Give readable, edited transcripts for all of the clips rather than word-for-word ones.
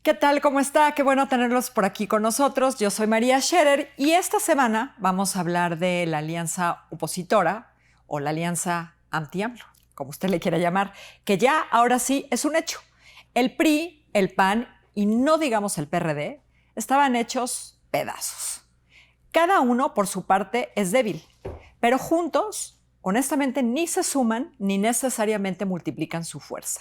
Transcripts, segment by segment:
¿Qué tal? ¿Cómo está? Qué bueno tenerlos por aquí con nosotros. Yo soy María Scherer y esta semana vamos a hablar de la alianza opositora o la alianza anti-AMLO, como usted le quiera llamar, que ya ahora sí es un hecho. El PRI, el PAN y no digamos el PRD estaban hechos pedazos. Cada uno por su parte es débil, pero juntos, honestamente, ni se suman ni necesariamente multiplican su fuerza.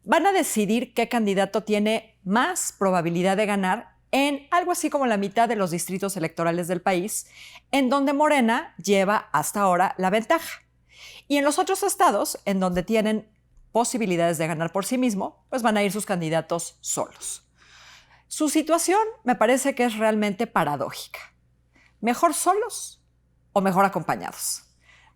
Van a decidir qué candidato tiene más probabilidad de ganar en algo así como la mitad de los distritos electorales del país, en donde Morena lleva hasta ahora la ventaja. Y en los otros estados, en donde tienen posibilidades de ganar por sí mismo, pues van a ir sus candidatos solos. Su situación me parece que es realmente paradójica. ¿Mejor solos o mejor acompañados?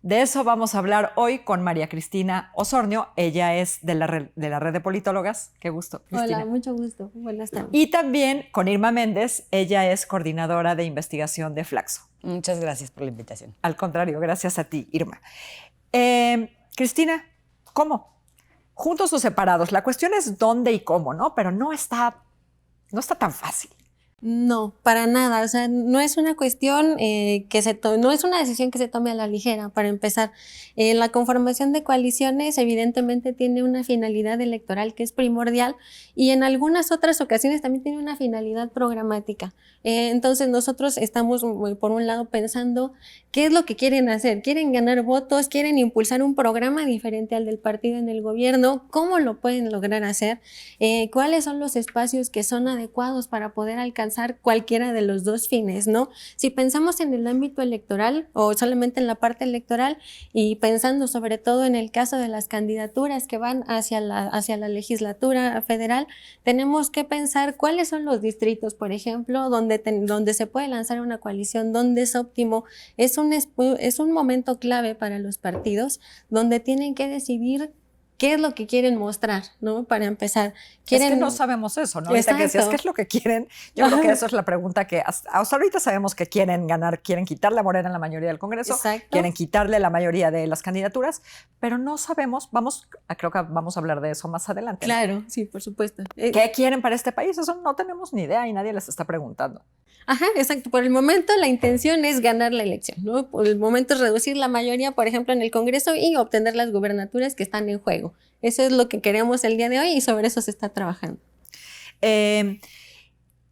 De eso vamos a hablar hoy con María Cristina Osornio. Ella es de la red de politólogas. Qué gusto, Cristina. Hola, mucho gusto. Buenas tardes. Y también con Irma Méndez. Ella es coordinadora de investigación de Flaxo. Muchas gracias por la invitación. Al contrario, gracias a ti, Irma. Cristina, ¿cómo? ¿Juntos o separados? La cuestión es dónde y cómo, ¿no? Pero no está tan fácil. No, para nada. O sea, no es una cuestión no es una decisión que se tome a la ligera, para empezar. La conformación de coaliciones evidentemente tiene una finalidad electoral que es primordial y en algunas otras ocasiones también tiene una finalidad programática. Entonces nosotros estamos, por un lado, pensando qué es lo que quieren hacer. ¿Quieren ganar votos? ¿Quieren impulsar un programa diferente al del partido en el gobierno? ¿Cómo lo pueden lograr hacer? ¿Cuáles son los espacios que son adecuados para poder alcanzar cualquiera de los dos fines, ¿no? Si pensamos en el ámbito electoral o solamente en la parte electoral y pensando sobre todo en el caso de las candidaturas que van hacia la legislatura federal, tenemos que pensar cuáles son los distritos, por ejemplo, donde se puede lanzar una coalición, donde es óptimo. Es un momento clave para los partidos donde tienen que decidir qué es lo que quieren mostrar, ¿no? Para empezar. Es que no sabemos eso, ¿no? Ahorita que decías, ¿qué es lo que quieren? Yo creo que eso es la pregunta que hasta ahorita sabemos que quieren ganar, quieren quitarle a Morena la mayoría del Congreso, quieren quitarle la mayoría de las candidaturas, pero no sabemos, creo que vamos a hablar de eso más adelante. Claro, ¿no? sí, por supuesto. ¿Qué quieren para este país? Eso no tenemos ni idea y nadie les está preguntando. Ajá, exacto. Por el momento la intención es ganar la elección, ¿no? Por el momento es reducir la mayoría, por ejemplo, en el Congreso y obtener las gubernaturas que están en juego. Eso es lo que queremos el día de hoy y sobre eso se está trabajando.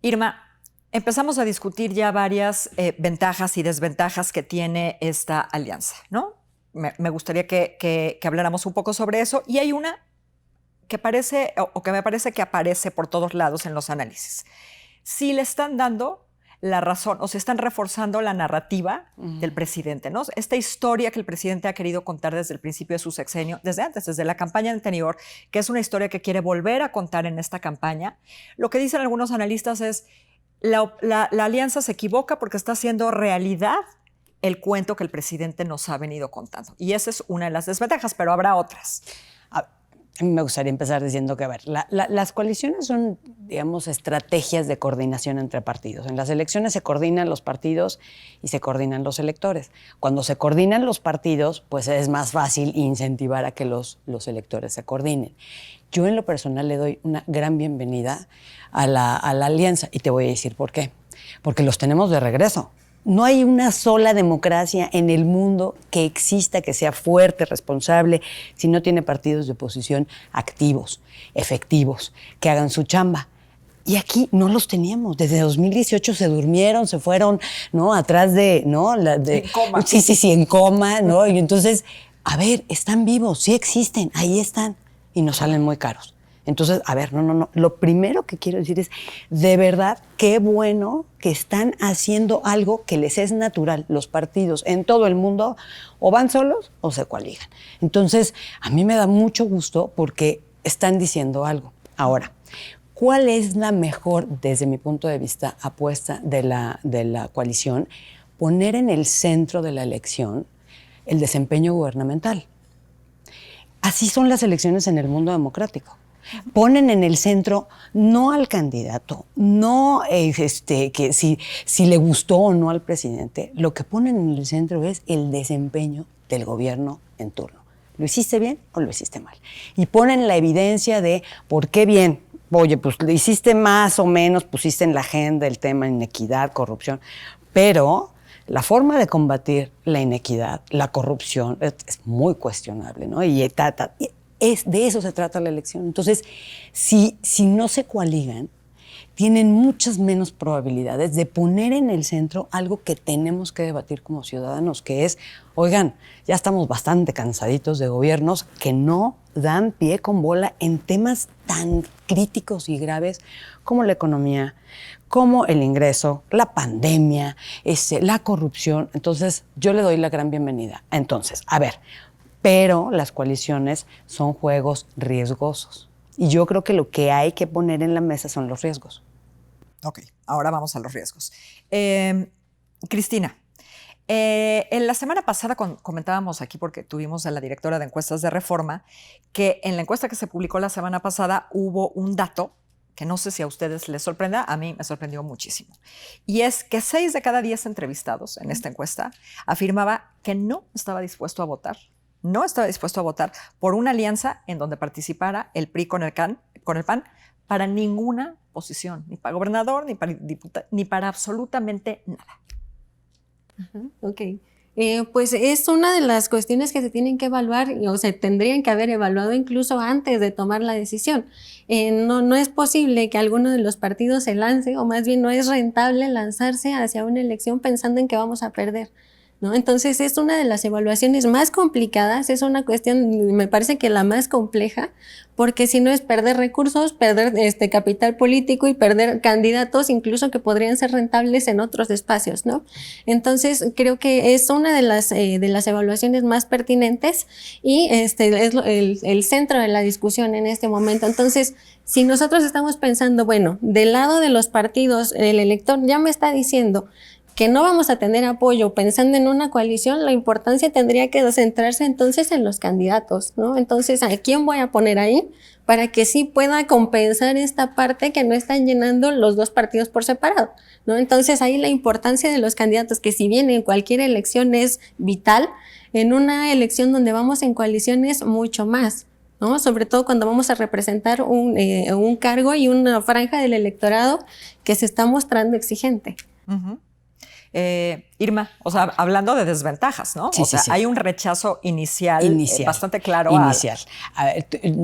Irma, empezamos a discutir ya varias ventajas y desventajas que tiene esta alianza, ¿no? Me gustaría que habláramos un poco sobre eso. Y hay una que parece, o que me parece que aparece por todos lados en los análisis. Si le están dando la razón o se están reforzando la narrativa del presidente, ¿no? Esta historia que el presidente ha querido contar desde el principio de su sexenio, desde la campaña anterior, que es una historia que quiere volver a contar en esta campaña. Lo que dicen algunos analistas es la alianza se equivoca porque está haciendo realidad el cuento que el presidente nos ha venido contando. Y esa es una de las desventajas, pero habrá otras. A mí me gustaría empezar diciendo que, a ver, las coaliciones son, digamos, estrategias de coordinación entre partidos. En las elecciones se coordinan los partidos y se coordinan los electores. Cuando se coordinan los partidos, pues es más fácil incentivar a que los electores se coordinen. Yo en lo personal le doy una gran bienvenida a la alianza y te voy a decir por qué. Porque los tenemos de regreso. No hay una sola democracia en el mundo que exista, que sea fuerte, responsable, si no tiene partidos de oposición activos, efectivos, que hagan su chamba. Y aquí no los teníamos. Desde 2018 se durmieron, se fueron, ¿no? Atrás de, ¿no? En coma. Sí, en coma, ¿no? Y entonces, a ver, están vivos, sí existen, ahí están. Y nos salen muy caros. Entonces, a ver, no. Lo primero que quiero decir es, de verdad, qué bueno que están haciendo algo que les es natural. Los partidos en todo el mundo o van solos o se coaligan. Entonces, a mí me da mucho gusto porque están diciendo algo. Ahora, ¿cuál es la mejor, desde mi punto de vista, apuesta de la coalición? Poner en el centro de la elección el desempeño gubernamental. Así son las elecciones en el mundo democrático. Ponen en el centro no al candidato, no que si le gustó o no al presidente, lo que ponen en el centro es el desempeño del gobierno en turno. ¿Lo hiciste bien o lo hiciste mal? Y ponen la evidencia de por qué bien oye, pues le hiciste más o menos, pusiste en la agenda el tema inequidad, corrupción, pero la forma de combatir la inequidad, la corrupción, es muy cuestionable, ¿no? Y de eso se trata la elección. Entonces, si no se coaligan, tienen muchas menos probabilidades de poner en el centro algo que tenemos que debatir como ciudadanos, que es, oigan, ya estamos bastante cansaditos de gobiernos que no dan pie con bola en temas tan críticos y graves como la economía, como el ingreso, la pandemia, la corrupción. Entonces, yo le doy la gran bienvenida. Entonces, a ver, pero las coaliciones son juegos riesgosos. Y yo creo que lo que hay que poner en la mesa son los riesgos. Ok, ahora vamos a los riesgos. Cristina, en la semana pasada comentábamos aquí, porque tuvimos a la directora de encuestas de Reforma, que en la encuesta que se publicó la semana pasada hubo un dato que no sé si a ustedes les sorprenda, a mí me sorprendió muchísimo. Y es que 6 de cada 10 entrevistados en esta encuesta afirmaba que no estaba dispuesto a votar. No estaba dispuesto a votar por una alianza en donde participara el PRI con el PAN para ninguna posición, ni para gobernador, ni para diputado, ni para absolutamente nada. Ok. Pues es una de las cuestiones que se tienen que evaluar o se tendrían que haber evaluado incluso antes de tomar la decisión. No es posible que alguno de los partidos se lance, o más bien no es rentable lanzarse hacia una elección pensando en que vamos a perder, ¿no? Entonces es una de las evaluaciones más complicadas, es una cuestión, me parece que la más compleja, porque si no es perder recursos, perder capital político y perder candidatos incluso que podrían ser rentables en otros espacios, ¿no? Entonces creo que es una de las evaluaciones más pertinentes y es el centro de la discusión en este momento. Entonces, si nosotros estamos pensando, bueno, del lado de los partidos, el elector ya me está diciendo que no vamos a tener apoyo pensando en una coalición, la importancia tendría que centrarse entonces en los candidatos, ¿no? Entonces, ¿a quién voy a poner ahí para que sí pueda compensar esta parte que no están llenando los dos partidos por separado, ¿no? Entonces, ahí la importancia de los candidatos, que si bien en cualquier elección es vital, en una elección donde vamos en coaliciones mucho más, ¿no? Sobre todo cuando vamos a representar un cargo y una franja del electorado que se está mostrando exigente. Uh-huh. Irma, o sea, hablando de desventajas, ¿no? Sí, o sea, sí. Hay un rechazo inicial. Bastante claro. Inicial.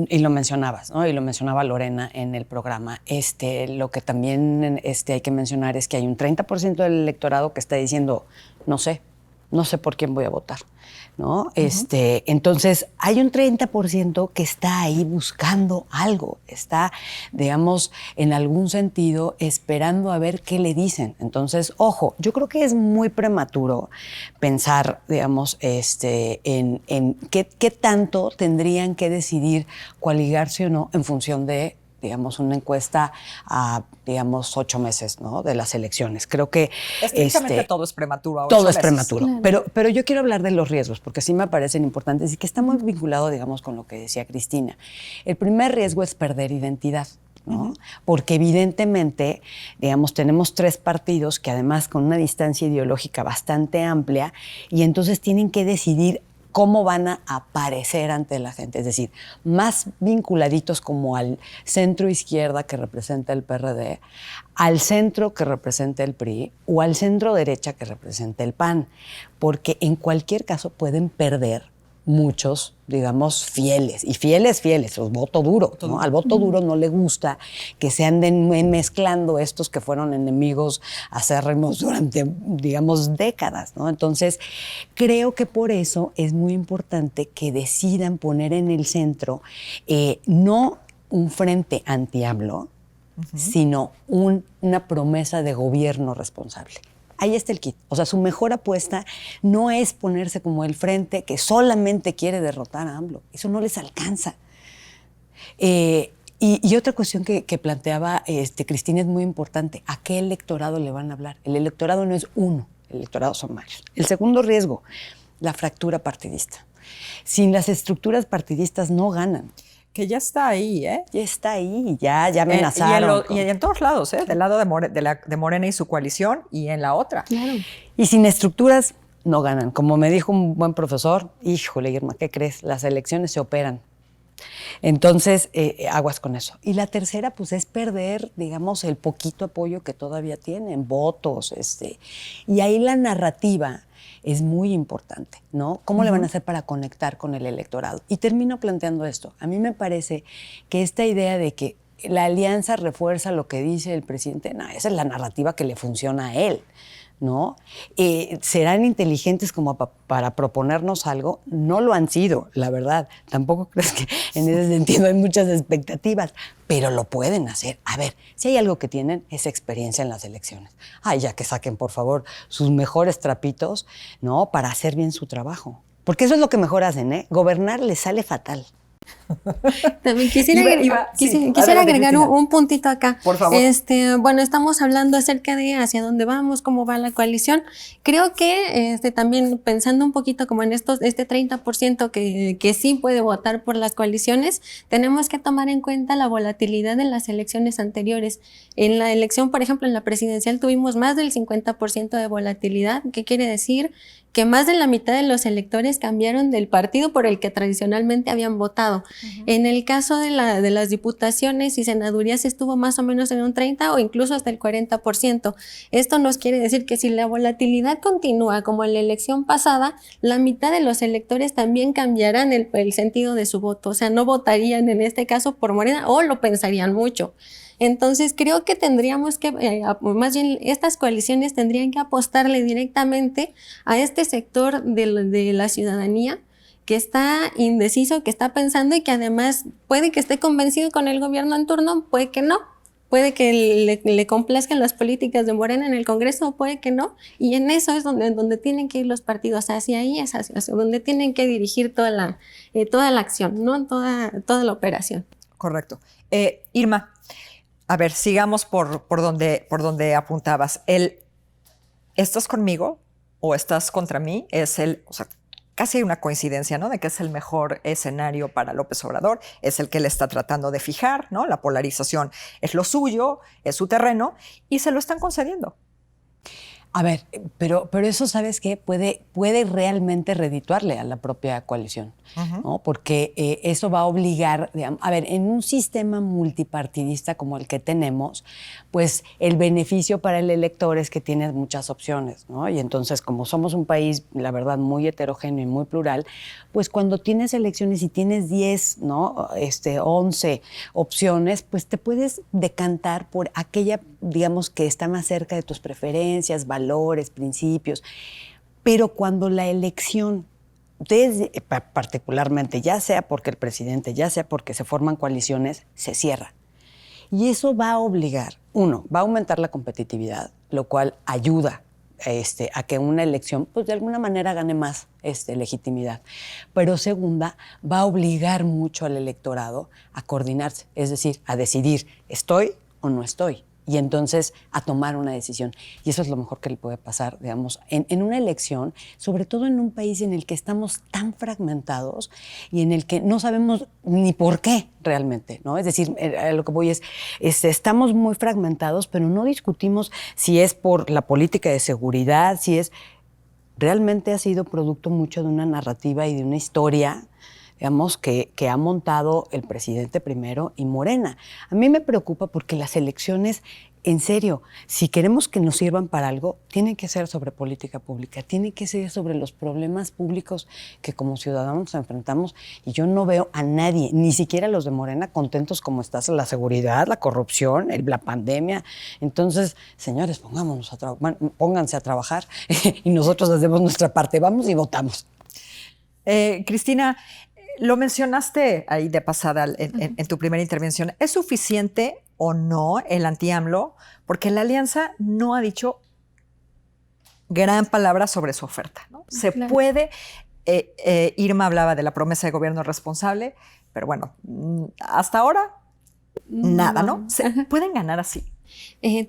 Y lo mencionabas, ¿no? Y lo mencionaba Lorena en el programa. Lo que también hay que mencionar es que hay un 30% del electorado que está diciendo, no sé por quién voy a votar, ¿no? Uh-huh. Entonces, hay un 30% que está ahí buscando algo, está, digamos, en algún sentido esperando a ver qué le dicen. Entonces, ojo, yo creo que es muy prematuro pensar, digamos, en qué tanto tendrían que decidir coaligarse o no en función de, digamos, una encuesta a, digamos, 8 meses, ¿no? De las elecciones. Creo que estrictamente todo es prematuro. A 8 todo meses. Es prematuro. Claro. Pero yo quiero hablar de los riesgos, porque sí me parecen importantes y que está muy vinculado, digamos, con lo que decía Cristina. El primer riesgo es perder identidad, ¿no? Uh-huh. Porque evidentemente, digamos, tenemos 3 partidos que además con una distancia ideológica bastante amplia y entonces tienen que decidir cómo van a aparecer ante la gente, es decir, más vinculaditos como al centro izquierda que representa el PRD, al centro que representa el PRI o al centro derecha que representa el PAN, porque en cualquier caso pueden perder muchos, digamos, fieles, y fieles, o voto duro, ¿no? Al voto duro no le gusta que se anden mezclando estos que fueron enemigos acérrimos durante, digamos, décadas, ¿no? Entonces, creo que por eso es muy importante que decidan poner en el centro no un frente anti-AMLO, uh-huh, sino una promesa de gobierno responsable. Ahí está el kit. O sea, su mejor apuesta no es ponerse como el frente que solamente quiere derrotar a AMLO. Eso no les alcanza. Y otra cuestión que planteaba Cristina es muy importante. ¿A qué electorado le van a hablar? El electorado no es uno, el electorado son varios. El segundo riesgo, la fractura partidista. Sin las estructuras partidistas no ganan. Que ya está ahí, ¿eh? Ya está ahí, ya amenazaron. Y en todos lados, ¿eh? Del lado de Morena y su coalición y en la otra. Claro. Y sin estructuras no ganan. Como me dijo un buen profesor, híjole, Irma, ¿qué crees? Las elecciones se operan. Entonces, aguas con eso. Y la tercera, pues es perder, digamos, el poquito apoyo que todavía tienen, votos, y ahí la narrativa es muy importante, ¿no? ¿Cómo le van a hacer para conectar con el electorado? Y termino planteando esto. A mí me parece que esta idea de que la alianza refuerza lo que dice el presidente, no, esa es la narrativa que le funciona a él, ¿no? ¿Serán inteligentes como para proponernos algo? No lo han sido, la verdad. Tampoco crees que en ese sentido hay muchas expectativas, pero lo pueden hacer. A ver, si hay algo que tienen, es experiencia en las elecciones. Ay, ya que saquen, por favor, sus mejores trapitos, ¿no? Para hacer bien su trabajo. Porque eso es lo que mejor hacen, ¿eh? Gobernar les sale fatal. También quisiera agregar un puntito acá. Por favor. Bueno, estamos hablando acerca de hacia dónde vamos, cómo va la coalición. Creo que también pensando un poquito como en este 30% que sí puede votar por las coaliciones, tenemos que tomar en cuenta la volatilidad de las elecciones anteriores. En la elección, por ejemplo, en la presidencial tuvimos más del 50% de volatilidad. ¿Qué quiere decir? Que más de la mitad de los electores cambiaron del partido por el que tradicionalmente habían votado. En el caso de las diputaciones y senadurías estuvo más o menos en un 30 o incluso hasta el 40%. Esto nos quiere decir que si la volatilidad continúa como en la elección pasada, la mitad de los electores también cambiarán el sentido de su voto. O sea, no votarían en este caso por Morena o lo pensarían mucho. Entonces creo que tendríamos que, más bien estas coaliciones tendrían que apostarle directamente a este sector de la ciudadanía que está indeciso, que está pensando y que además puede que esté convencido con el gobierno en turno, puede que no. Puede que le complazcan las políticas de Morena en el Congreso, puede que no. Y en eso es donde tienen que ir los partidos, hacia ahí es hacia donde tienen que dirigir toda la acción, ¿no? Toda la operación. Correcto. Irma, a ver, sigamos por donde apuntabas. ¿Estás conmigo o estás contra mí? O sea, casi hay una coincidencia, ¿no? De que es el mejor escenario para López Obrador, es el que él está tratando de fijar, ¿no? La polarización es lo suyo, es su terreno, y se lo están concediendo. A ver, pero eso, ¿sabes qué? Puede realmente redituarle a la propia coalición, ¿no? Porque eso va a obligar, a ver, en un sistema multipartidista como el que tenemos, pues el beneficio para el elector es que tienes muchas opciones, ¿no? Y entonces, como somos un país, la verdad, muy heterogéneo y muy plural, pues cuando tienes elecciones y tienes 10, ¿no? 11 opciones, pues te puedes decantar por aquella, digamos, que está más cerca de tus preferencias, valores, principios. Pero cuando la elección, particularmente, ya sea porque el presidente, ya sea porque se forman coaliciones, se cierra. Y eso va a obligar, uno, va a aumentar la competitividad, lo cual ayuda a que una elección, pues de alguna manera gane más legitimidad. Pero segunda, va a obligar mucho al electorado a coordinarse, es decir, a decidir, ¿estoy o no estoy? Y entonces a tomar una decisión. Y eso es lo mejor que le puede pasar, digamos, en una elección, sobre todo en un país en el que estamos tan fragmentados y en el que no sabemos ni por qué realmente, ¿no? Es decir, a lo que voy es estamos muy fragmentados, pero no discutimos si es por la política de seguridad, si es... Realmente ha sido producto mucho de una narrativa y de una historia, digamos, que ha montado el presidente primero y Morena. A mí me preocupa porque las elecciones, en serio, si queremos que nos sirvan para algo, tienen que ser sobre política pública, tienen que ser sobre los problemas públicos que como ciudadanos enfrentamos. Y yo no veo a nadie, ni siquiera los de Morena, contentos como está la seguridad, la corrupción, la pandemia. Entonces, señores, pónganse a trabajar y nosotros hacemos nuestra parte. Vamos y votamos. Cristina, lo mencionaste ahí de pasada en tu primera intervención. ¿Es suficiente o no el anti-AMLO? Porque la alianza no ha dicho gran palabra sobre su oferta, ¿no? Se puede, Irma hablaba de la promesa de gobierno responsable, pero bueno, hasta ahora nada, ¿no? ¿Pueden ganar así?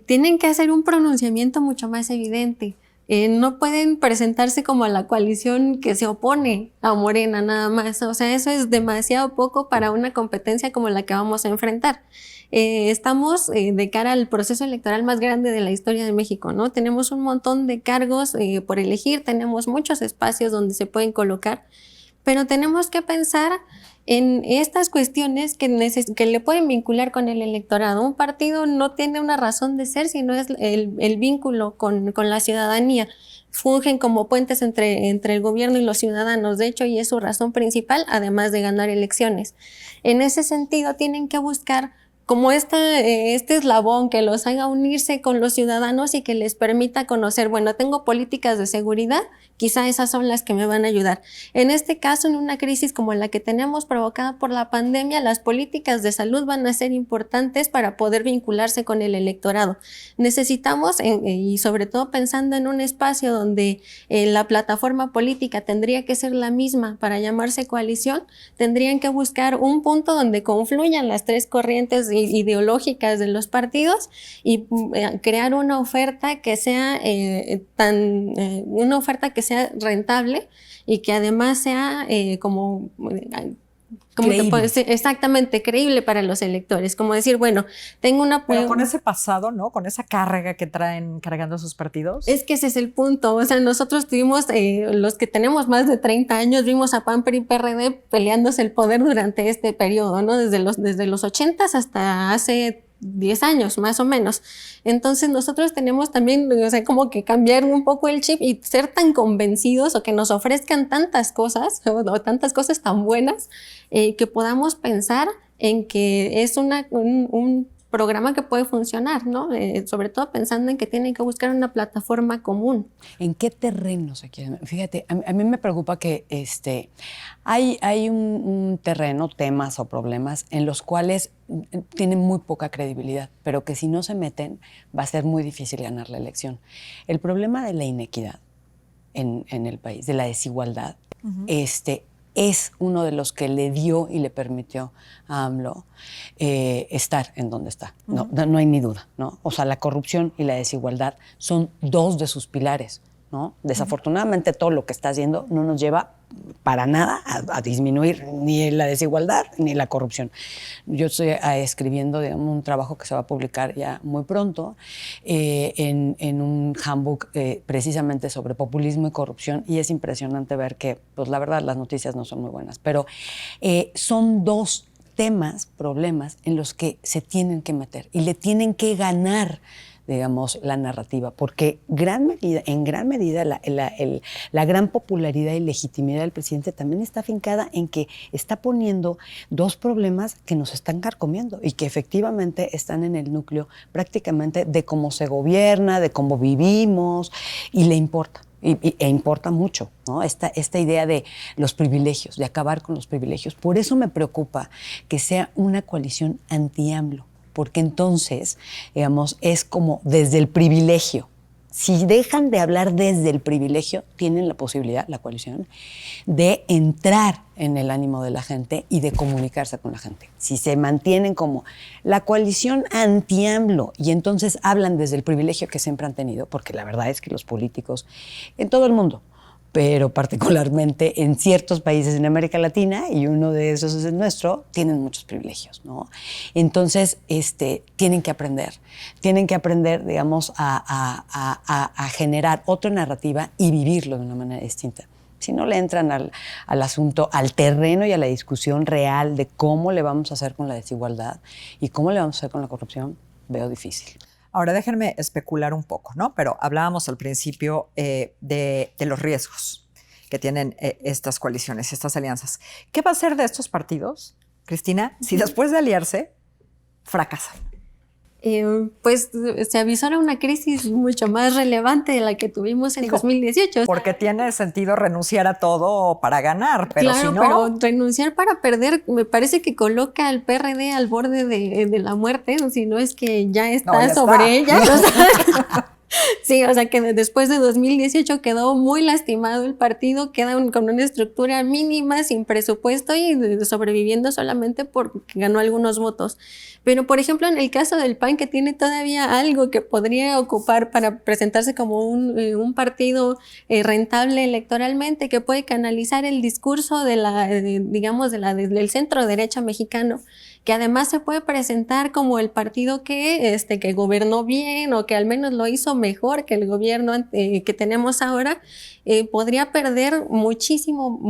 Tienen que hacer un pronunciamiento mucho más evidente. No pueden presentarse como la coalición que se opone a Morena nada más. O sea, eso es demasiado poco para una competencia como la que vamos a enfrentar. Estamos de cara al proceso electoral más grande de la historia de México, ¿no? Tenemos un montón de cargos por elegir, tenemos muchos espacios donde se pueden colocar, pero tenemos que pensar en estas cuestiones que le pueden vincular con el electorado. Un partido no tiene una razón de ser, sino es el vínculo con la ciudadanía. Fungen como puentes entre el gobierno y los ciudadanos, de hecho, y es su razón principal, además de ganar elecciones. En ese sentido, tienen que buscar como este eslabón que los haga unirse con los ciudadanos y que les permita conocer, bueno, tengo políticas de seguridad, quizá esas son las que me van a ayudar. En este caso, en una crisis como la que tenemos provocada por la pandemia, las políticas de salud van a ser importantes para poder vincularse con el electorado. Necesitamos, y sobre todo pensando en un espacio donde la plataforma política tendría que ser la misma para llamarse coalición, tendrían que buscar un punto donde confluyan las tres corrientes ideológicas de los partidos y crear una oferta que sea una oferta que sea rentable y que además sea como que puede ser exactamente creíble para los electores, como decir, bueno, tengo una... Pero con ese pasado, ¿no? Con esa carga que traen cargando sus partidos. Es que ese es el punto, o sea, nosotros tuvimos, los que tenemos más de 30 años, vimos a PAN, PRI y PRD peleándose el poder durante este periodo, ¿no? Desde los 80s hasta hace 10 años, más o menos. Entonces nosotros tenemos también, o sea, como que cambiar un poco el chip y ser tan convencidos o que nos ofrezcan tantas cosas o tantas cosas tan buenas que podamos pensar en que es un programa que puede funcionar, ¿no? Sobre todo pensando en que tienen que buscar una plataforma común. ¿En qué terreno se quieren? Fíjate, a mí me preocupa que hay un terreno, temas o problemas en los cuales tienen muy poca credibilidad, pero que si no se meten va a ser muy difícil ganar la elección. El problema de la inequidad en el país, de la desigualdad, es uno de los que le dio y le permitió a AMLO estar en donde está. No hay ni duda, ¿no? O sea, la corrupción y la desigualdad son dos de sus pilares, ¿no? Desafortunadamente todo lo que está haciendo no nos lleva para nada a disminuir ni la desigualdad ni la corrupción. Yo estoy escribiendo un trabajo que se va a publicar ya muy pronto en un handbook precisamente sobre populismo y corrupción, y es impresionante ver que, pues la verdad, las noticias no son muy buenas, pero son dos temas, problemas en los que se tienen que meter y le tienen que ganar, digamos, la narrativa, porque en gran medida la gran popularidad y legitimidad del presidente también está afincada en que está poniendo dos problemas que nos están carcomiendo y que efectivamente están en el núcleo prácticamente de cómo se gobierna, de cómo vivimos, y le importa. E importa mucho, ¿no? Esta idea de los privilegios, de acabar con los privilegios. Por eso me preocupa que sea una coalición anti-AMLO, porque entonces, digamos, es como desde el privilegio. Si dejan de hablar desde el privilegio, tienen la posibilidad, la coalición, de entrar en el ánimo de la gente y de comunicarse con la gente. Si se mantienen como la coalición anti-AMLO y entonces hablan desde el privilegio que siempre han tenido, porque la verdad es que los políticos en todo el mundo, pero particularmente en ciertos países en América Latina, y uno de esos es el nuestro, tienen muchos privilegios, ¿no? Entonces, tienen que aprender, digamos, a generar otra narrativa y vivirlo de una manera distinta. Si no le entran al asunto, al terreno y a la discusión real de cómo le vamos a hacer con la desigualdad y cómo le vamos a hacer con la corrupción, veo difícil. Ahora déjenme especular un poco, ¿no? Pero hablábamos al principio de los riesgos que tienen estas coaliciones, estas alianzas. ¿Qué va a hacer de estos partidos, Cristina, si después de aliarse fracasan? Pues se avisora una crisis mucho más relevante de la que tuvimos en 2018. Porque tiene sentido renunciar a todo para ganar, pero claro, si no... pero renunciar para perder me parece que coloca al PRD al borde de la muerte, si no es que ya está sobre ella. Sí, o sea que después de 2018 quedó muy lastimado el partido, queda con una estructura mínima, sin presupuesto y sobreviviendo solamente porque ganó algunos votos. Pero, por ejemplo, en el caso del PAN, que tiene todavía algo que podría ocupar para presentarse como un partido rentable electoralmente, que puede canalizar el discurso del centro derecha mexicano, que además se puede presentar como el partido que gobernó bien o que al menos lo hizo mejor que el gobierno que tenemos ahora, podría perder muchísimo,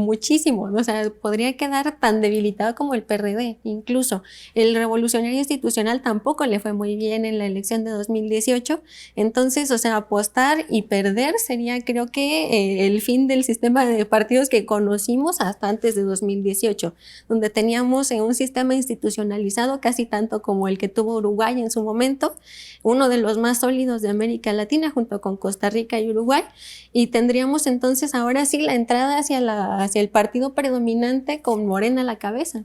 o sea, podría quedar tan debilitado como el PRD. Incluso el Revolucionario Institucional tampoco le fue muy bien en la elección de 2018. Entonces, o sea, apostar y perder sería, creo que, el fin del sistema de partidos que conocimos hasta antes de 2018, donde teníamos un sistema institucionalizado casi tanto como el que tuvo Uruguay en su momento, uno de los más sólidos de América Latina junto con Costa Rica y Uruguay, y tendríamos entonces ahora sí la entrada hacia el partido predominante con Morena a la cabeza.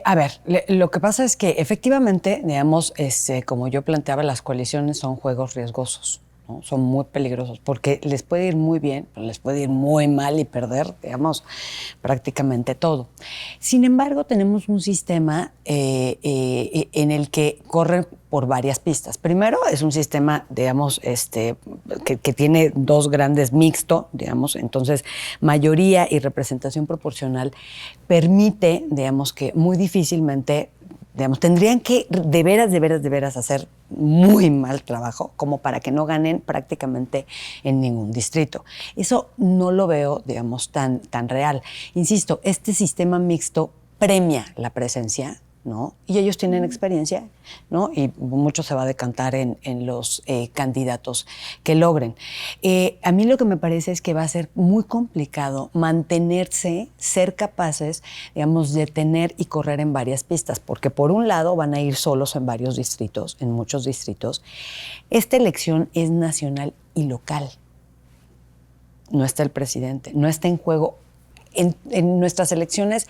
A ver, lo que pasa es que efectivamente, digamos, como yo planteaba, las coaliciones son juegos riesgosos, ¿no? Son muy peligrosos porque les puede ir muy bien, pero les puede ir muy mal y perder, digamos, prácticamente todo. Sin embargo, tenemos un sistema en el que corren por varias pistas. Primero, es un sistema, digamos, que tiene dos grandes mixto, digamos, entonces mayoría y representación proporcional permite, digamos, que muy difícilmente, digamos, tendrían que de veras hacer muy mal trabajo como para que no ganen prácticamente en ningún distrito. Eso no lo veo, digamos, tan real. Insisto, este sistema mixto premia la presencia, ¿no? Y ellos tienen experiencia, ¿no? Y mucho se va a decantar en los candidatos que logren. A mí lo que me parece es que va a ser muy complicado mantenerse, ser capaces, digamos, de tener y correr en varias pistas, porque por un lado van a ir solos en varios distritos, en muchos distritos. Esta elección es nacional y local. No está el presidente, no está en juego. En nuestras elecciones,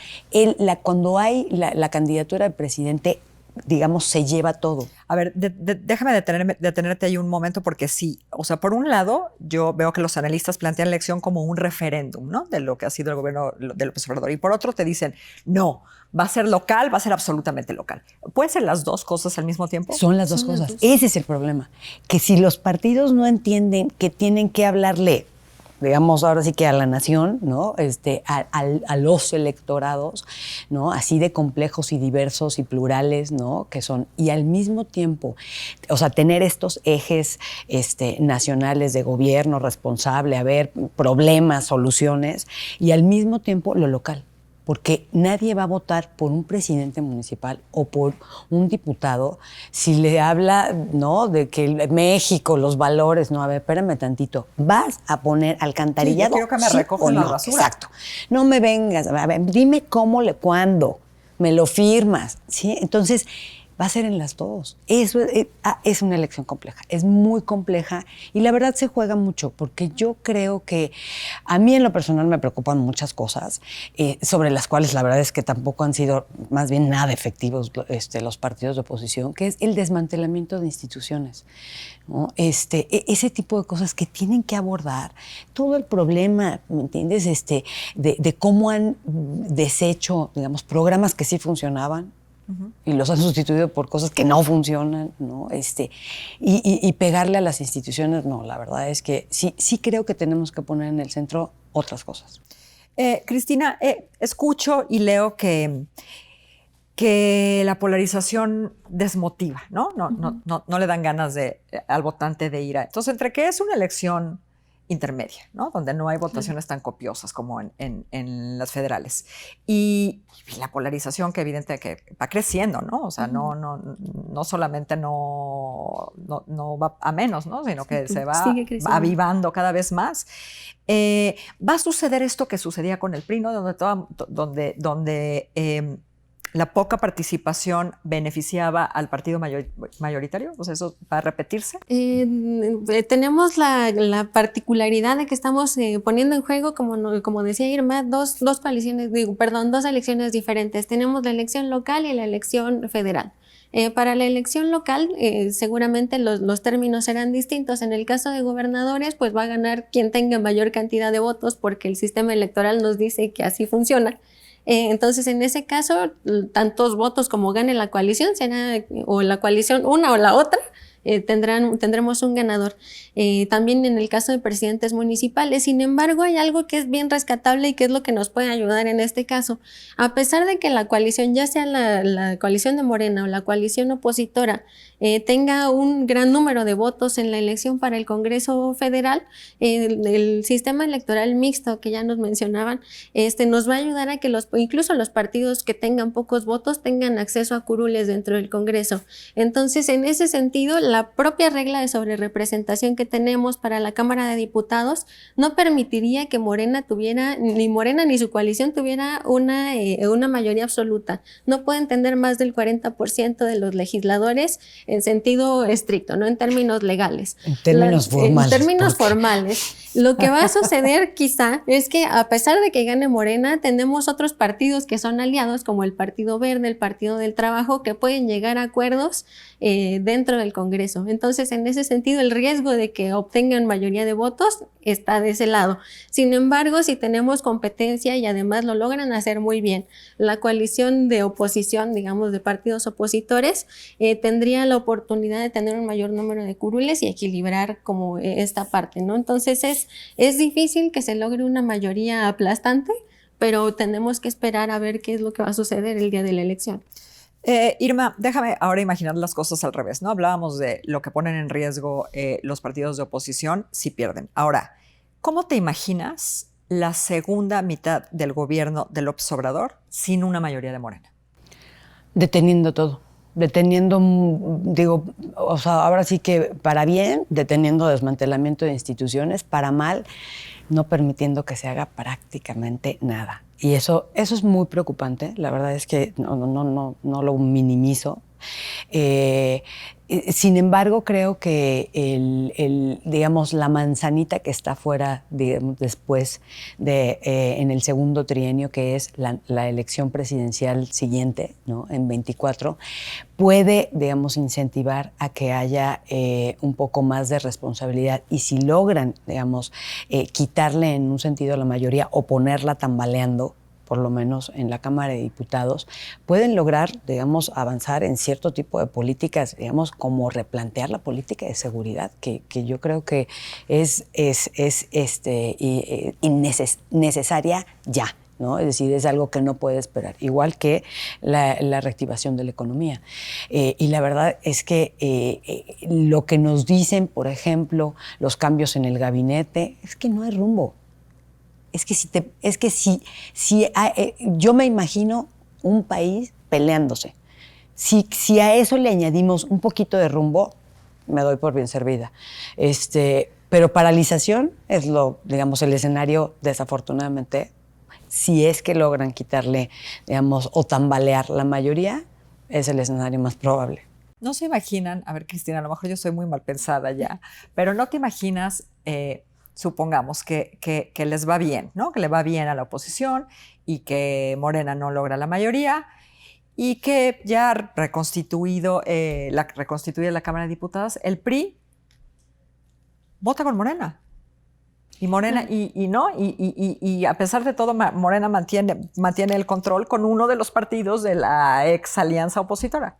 cuando hay la candidatura del presidente, digamos, se lleva todo. A ver, déjame detenerte ahí un momento porque sí, o sea, por un lado, yo veo que los analistas plantean la elección como un referéndum, ¿no? De lo que ha sido el gobierno de López Obrador. Y por otro te dicen, no, va a ser local, va a ser absolutamente local. ¿Pueden ser las dos cosas al mismo tiempo? Son las dos cosas. Ese es el problema. Que si los partidos no entienden que tienen que hablarle, digamos, ahora sí que a la nación, ¿no? A los electorados, ¿no? Así de complejos y diversos y plurales, ¿no? Que son, y al mismo tiempo, o sea, tener estos ejes nacionales de gobierno responsable, haber problemas, soluciones, y al mismo tiempo lo local. Porque nadie va a votar por un presidente municipal o por un diputado si le habla, ¿no?, de que México, los valores. No, a ver, espérame tantito. Vas a poner alcantarillado. Sí, yo quiero que me recojan la basura. Exacto. No me vengas, a ver, dime cuándo, me lo firmas, ¿sí? Entonces, va a ser en las dos. Eso es una elección compleja, es muy compleja y la verdad se juega mucho porque yo creo que a mí en lo personal me preocupan muchas cosas sobre las cuales la verdad es que tampoco han sido más bien nada efectivos los partidos de oposición, que es el desmantelamiento de instituciones, ¿no? Ese tipo de cosas que tienen que abordar todo el problema, ¿me entiendes? De cómo han deshecho, digamos, programas que sí funcionaban, y los han sustituido por cosas que no funcionan, ¿no? Y pegarle a las instituciones, no, la verdad es que sí creo que tenemos que poner en el centro otras cosas. Cristina, escucho y leo que la polarización desmotiva, ¿no? No le dan ganas al votante de ir a... Entonces, entre que es una elección intermedia, ¿no? Donde no hay votaciones tan copiosas como en las federales. Y la polarización que evidente que va creciendo, ¿no? O sea, no solamente no va a menos, ¿no? Sino que se va avivando cada vez más. Va a suceder esto que sucedía con el PRI, ¿no? Donde la poca participación beneficiaba al partido mayoritario. O sea, ¿eso va a repetirse? Tenemos la particularidad de que estamos poniendo en juego, como decía Irma, dos elecciones diferentes. Tenemos la elección local y la elección federal. Para la elección local, seguramente los términos serán distintos. En el caso de gobernadores, pues va a ganar quien tenga mayor cantidad de votos porque el sistema electoral nos dice que así funciona. Entonces, en ese caso, tantos votos como gane la coalición, será o la coalición una o la otra, tendremos un ganador. También en el caso de presidentes municipales. Sin embargo, hay algo que es bien rescatable y que es lo que nos puede ayudar en este caso. A pesar de que la coalición, ya sea la coalición de Morena o la coalición opositora, tenga un gran número de votos en la elección para el Congreso Federal, el sistema electoral mixto que ya nos mencionaban, nos va a ayudar a que incluso los partidos que tengan pocos votos tengan acceso a curules dentro del Congreso. Entonces, en ese sentido, la propia regla de sobrerepresentación que tenemos para la Cámara de Diputados no permitiría que Morena ni su coalición tuviera una mayoría absoluta. No pueden tener más del 40% de los legisladores en sentido estricto, no en términos legales. En términos formales. En términos formales. Lo que va a suceder quizá es que a pesar de que gane Morena, tenemos otros partidos que son aliados, como el Partido Verde, el Partido del Trabajo, que pueden llegar a acuerdos dentro del Congreso. Entonces, en ese sentido, el riesgo de que obtengan mayoría de votos está de ese lado. Sin embargo, si tenemos competencia y además lo logran hacer muy bien, la coalición de oposición, digamos, de partidos opositores, tendría la oportunidad de tener un mayor número de curules y equilibrar como esta parte, ¿no? Entonces, es difícil que se logre una mayoría aplastante, pero tenemos que esperar a ver qué es lo que va a suceder el día de la elección. Irma, déjame ahora imaginar las cosas al revés, ¿no? Hablábamos de lo que ponen en riesgo los partidos de oposición si pierden. Ahora, ¿cómo te imaginas la segunda mitad del gobierno de López Obrador sin una mayoría de Morena? Deteniendo todo. Deteniendo, digo, o sea, ahora sí que para bien, deteniendo desmantelamiento de instituciones, para mal, no permitiendo que se haga prácticamente nada. Y eso es muy preocupante. La verdad es que no lo minimizo. Sin embargo, creo que digamos, la manzanita que está fuera, digamos, después de en el segundo trienio, que es la elección presidencial siguiente, ¿no? En 24, puede, digamos, incentivar a que haya un poco más de responsabilidad. Y si logran, digamos, quitarle en un sentido la mayoría o ponerla tambaleando, por lo menos en la Cámara de Diputados, pueden lograr, digamos, avanzar en cierto tipo de políticas, digamos, como replantear la política de seguridad, que yo creo que es necesaria ya, ¿no? Es decir, es algo que no puede esperar, igual que la reactivación de la economía. Y la verdad es que lo que nos dicen, por ejemplo, los cambios en el gabinete, es que no hay rumbo. Es que yo me imagino un país peleándose. Si a eso le añadimos un poquito de rumbo, me doy por bien servida. Pero paralización es digamos, el escenario, desafortunadamente, si es que logran quitarle, digamos, o tambalear la mayoría, es el escenario más probable. No se imaginan, a ver, Cristina, a lo mejor yo soy muy mal pensada ya, pero no te imaginas, supongamos que les va bien, ¿no? Que le va bien a la oposición y que Morena no logra la mayoría y que ya reconstituida la Cámara de Diputados, el PRI vota con Morena. Y Morena, y a pesar de todo, Morena mantiene el control con uno de los partidos de la ex alianza opositora.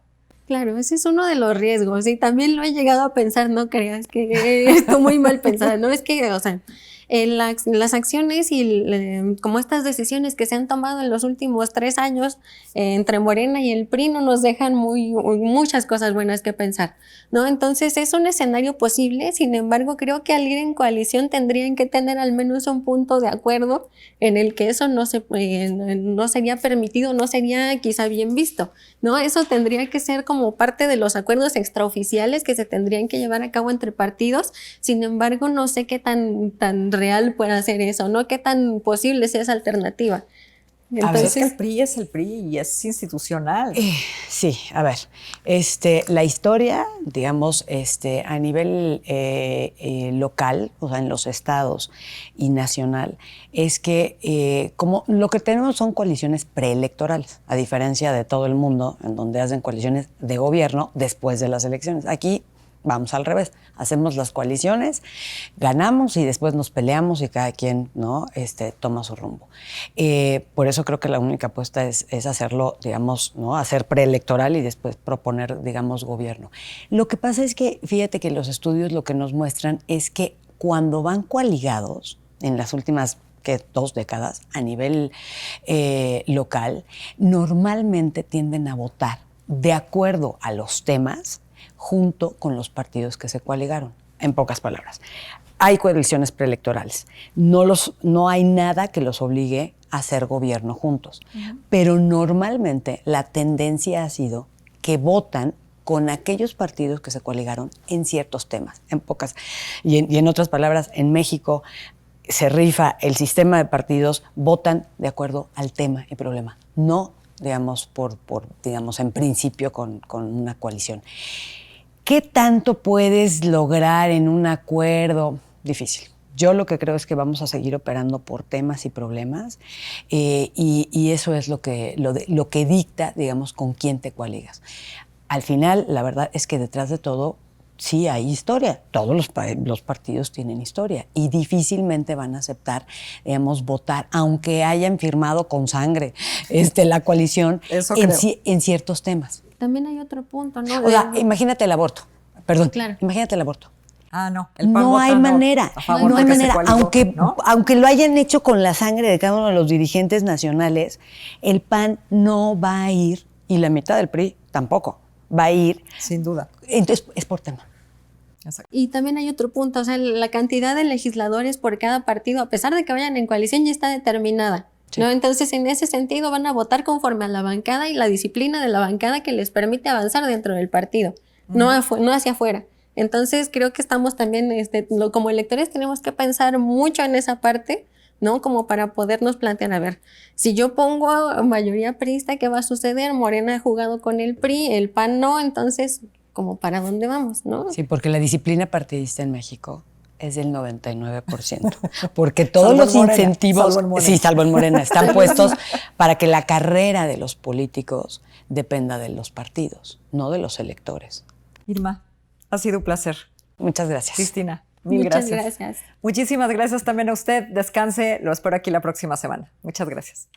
Claro, ese es uno de los riesgos y también lo he llegado a pensar, no creas que estoy muy mal pensada, no es que, o sea, las acciones y como estas decisiones que se han tomado en los últimos 3 años entre Morena y el PRI no nos dejan muchas cosas buenas que pensar, ¿no? Entonces es un escenario posible, sin embargo creo que al ir en coalición tendrían que tener al menos un punto de acuerdo en el que eso no sería permitido, no sería quizá bien visto, ¿no? Eso tendría que ser como parte de los acuerdos extraoficiales que se tendrían que llevar a cabo entre partidos. Sin embargo, no sé qué tan real pueda ser eso, ¿no? Qué tan posible sea esa alternativa. Entonces, que el PRI es el PRI y es institucional. Sí, a ver, la historia, digamos, a nivel local, o sea, en los estados y nacional, es que como lo que tenemos son coaliciones preelectorales, a diferencia de todo el mundo, en donde hacen coaliciones de gobierno después de las elecciones. Aquí vamos al revés. Hacemos las coaliciones, ganamos y después nos peleamos y cada quien, ¿no? Toma su rumbo. Por eso creo que la única apuesta es hacerlo, digamos, ¿no? Hacer preelectoral y después proponer, digamos, gobierno. Lo que pasa es que, fíjate que los estudios lo que nos muestran es que cuando van coaligados, en las últimas 2 décadas, a nivel local, normalmente tienden a votar de acuerdo a los temas junto con los partidos que se coaligaron. En pocas palabras, hay coaliciones preelectorales. No hay nada que los obligue a hacer gobierno juntos. Pero normalmente la tendencia ha sido que votan con aquellos partidos que se coaligaron en ciertos temas, y en otras palabras, en México se rifa el sistema de partidos, votan de acuerdo al tema y problema, no, digamos, digamos, en principio con una coalición. ¿Qué tanto puedes lograr en un acuerdo? Difícil. Yo lo que creo es que vamos a seguir operando por temas y problemas y eso es lo que dicta, digamos, con quién te coaligas. Al final, la verdad es que detrás de todo sí hay historia. Todos los partidos tienen historia y difícilmente van a aceptar, digamos, votar, aunque hayan firmado con sangre la coalición en ciertos temas. También hay otro punto, ¿no? O sea, imagínate el aborto. Perdón, claro. Imagínate el aborto. No. No hay manera, no hay manera. Aunque lo hayan hecho con la sangre de cada uno de los dirigentes nacionales, el PAN no va a ir, y la mitad del PRI tampoco va a ir. Sin duda. Entonces, es por tema. Exacto. Y también hay otro punto, o sea, la cantidad de legisladores por cada partido, a pesar de que vayan en coalición, ya está determinada. Sí. ¿No? Entonces, en ese sentido, van a votar conforme a la bancada y la disciplina de la bancada que les permite avanzar dentro del partido, no hacia afuera. Entonces, creo que estamos también, como electores, tenemos que pensar mucho en esa parte, ¿no? Como para podernos plantear, a ver, si yo pongo a mayoría priista, ¿qué va a suceder? Morena ha jugado con el PRI, el PAN no, entonces, ¿como para dónde vamos, no? Sí, porque la disciplina partidista en México es del 99%, porque todos los incentivos, salvo en Morena, están puestos para que la carrera de los políticos dependa de los partidos, no de los electores. Irma, ha sido un placer. Muchas gracias. Cristina, Muchas gracias. Muchísimas gracias también a usted. Descanse, lo espero aquí la próxima semana. Muchas gracias.